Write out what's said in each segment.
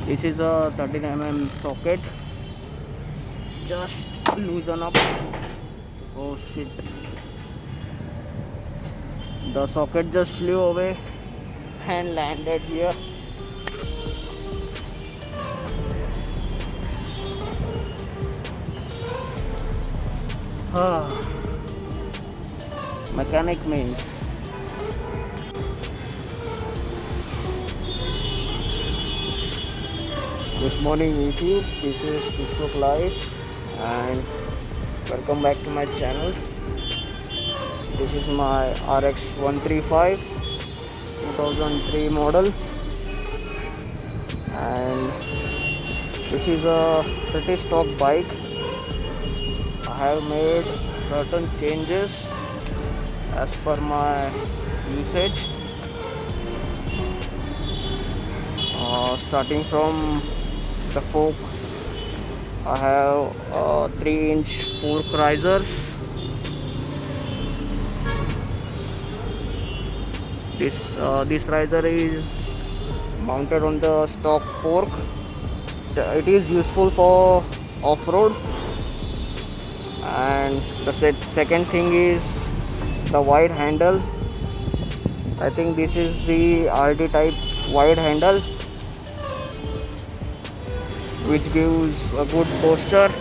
This is a 13 mm socket. Just loosen up. Oh shit. The socket just flew away and landed here. Ah, mechanic means. Good morning YouTube, this is TikTok Live and welcome back to my channel. This is my RX 135 2003 model, and this is a pretty stock bike. I have made certain changes as per my usage, starting from the fork. I have 3-inch fork risers. This riser is mounted on the stock fork. It is useful for off-road. And the second thing is the wide handle. I think this is the RD type wide handle, which gives a good posture.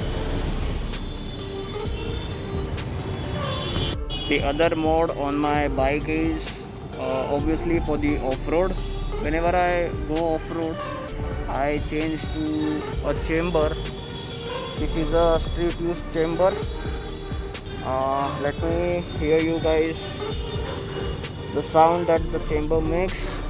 The other mode on my bike is obviously for the off-road. Whenever I go off-road, I change to a chamber. This is a street use chamber. Let me hear you guys the sound that the chamber makes.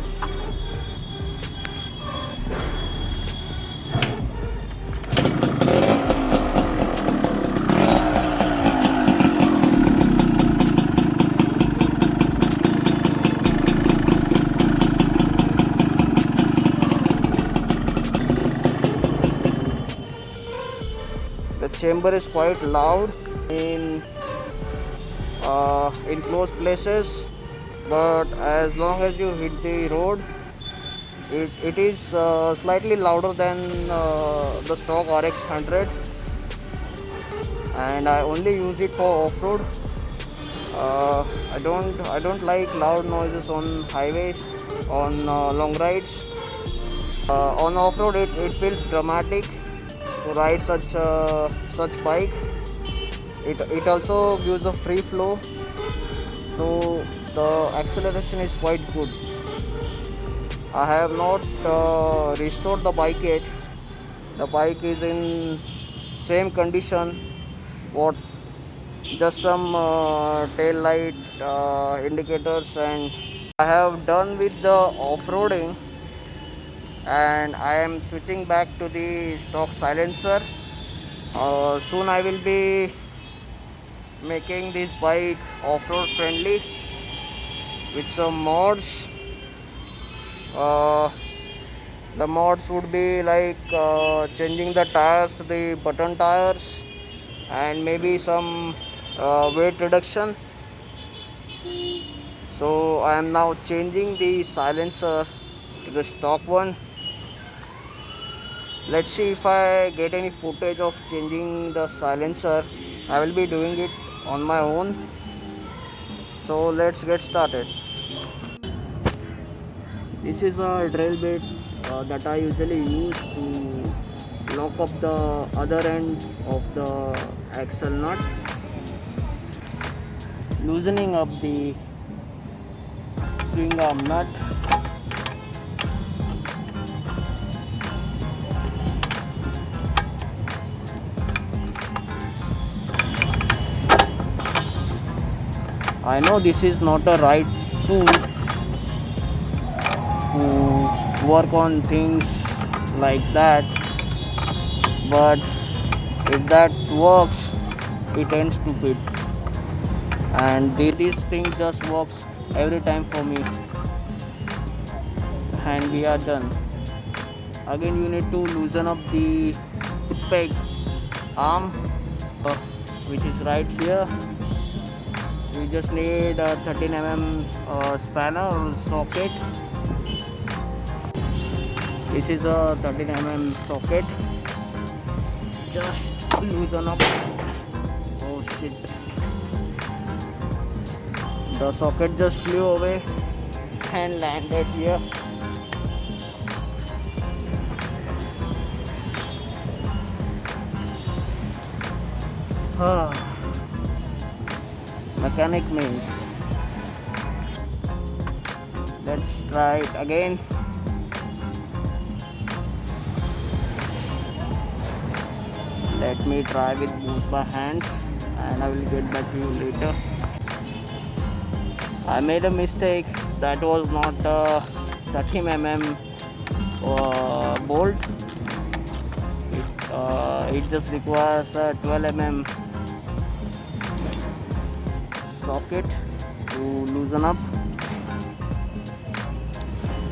The chamber is quite loud in closed places, but as long as you hit the road, it is slightly louder than the stock RX 100, and I only use it for off-road. I don't like loud noises on highways, on long rides. On off-road, it feels dramatic to ride such bike. It also gives a free flow, so the acceleration is quite good. I have not restored the bike yet. The bike is in same condition. What just some tail light indicators, and I have done with the off-roading, and I am switching back to the stock silencer. Soon I will be making this bike off-road friendly with some mods. The mods would be like changing the tires to the button tires, and maybe some weight reduction. So I am now changing the silencer to the stock one. Let's see if I get any footage of changing the silencer. I will be doing it on my own. So let's get started. This is a drill bit that I usually use to lock up the other end of the axle nut. Loosening up the swing arm nut. I know this is not a right tool to work on things like that, but if that works, it ends to fit, and this thing just works every time for me, and we are done. Again, you need to loosen up the peg arm, which is right here. We just need a 13 mm spanner or socket. This is a 13 mm socket. Just loosen up. Oh shit. The socket just flew away and landed here. Mechanic means. Let's try it again. Let me try with both my hands and I will get back to you later. I made a mistake. That was not a 30 mm bolt. It just requires a 12 mm socket to loosen up.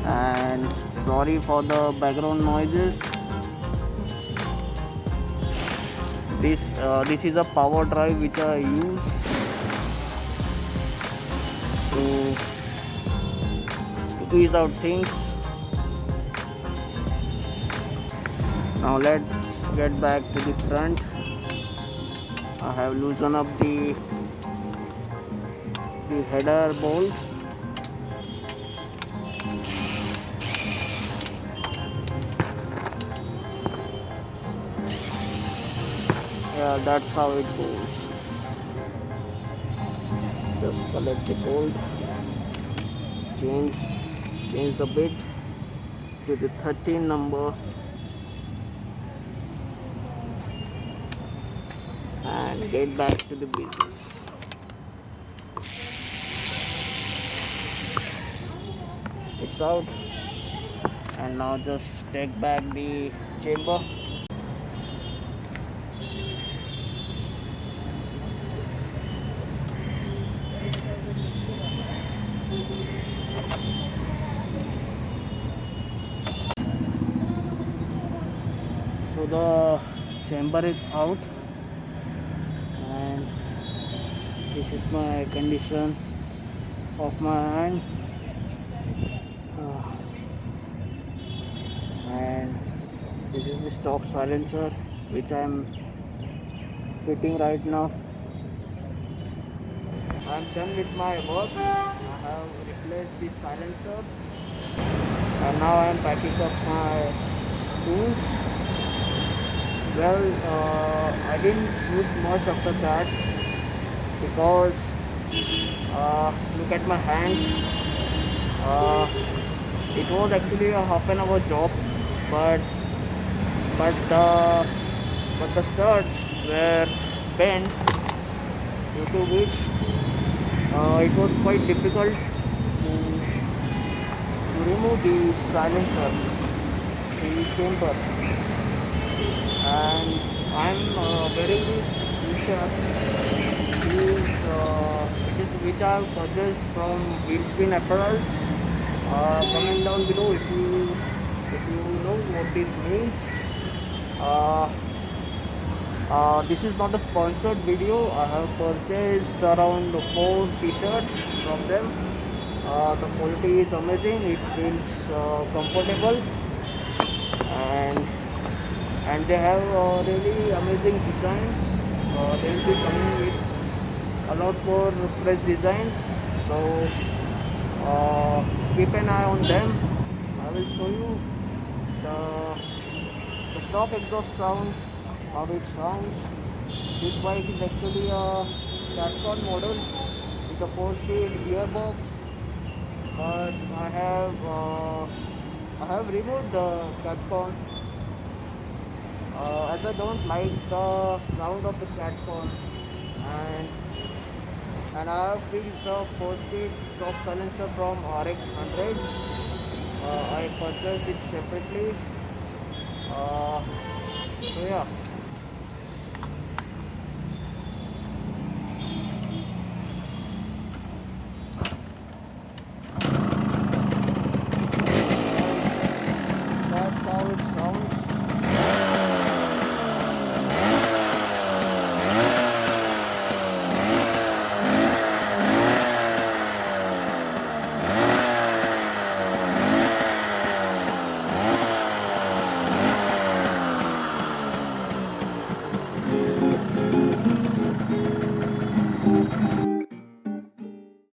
And sorry for the background noises. This is a power drive which I use to ease out things. Now let's get back to the front. I have loosened up the header bolt. Yeah, that's how it goes. Just collect the bolt, change the bit to the 13 number, and get back to the business. It's out, and now just take back the chamber. So the chamber is out, and this is my condition of my hand. And this is the stock silencer which I am fitting right now. I am done with my work. I have replaced the silencer, and now I am packing up my tools. Well, I didn't shoot much after that because look at my hands. It was actually a half-an-hour job, but the studs were bent, due to which it was quite difficult to remove the silencer, the chamber. And I'm wearing this t-shirt which I have purchased from Wheelspin Apparels. Comment down below if you know what this means. This is not a sponsored video. I have purchased around 4 t-shirts from them. The quality is amazing. It feels comfortable, and they have really amazing designs. They will be coming with a lot more fresh designs, so keep an eye on them. I will show you the stock exhaust sound, how it sounds. This bike is actually a Capcom model with a 4-speed gearbox, but I have removed the Capcom as I don't like the sound of the Capcom, and I have fixed a 4-speed stock silencer from RX 100. I purchased it separately. So yeah. That's how it sounds.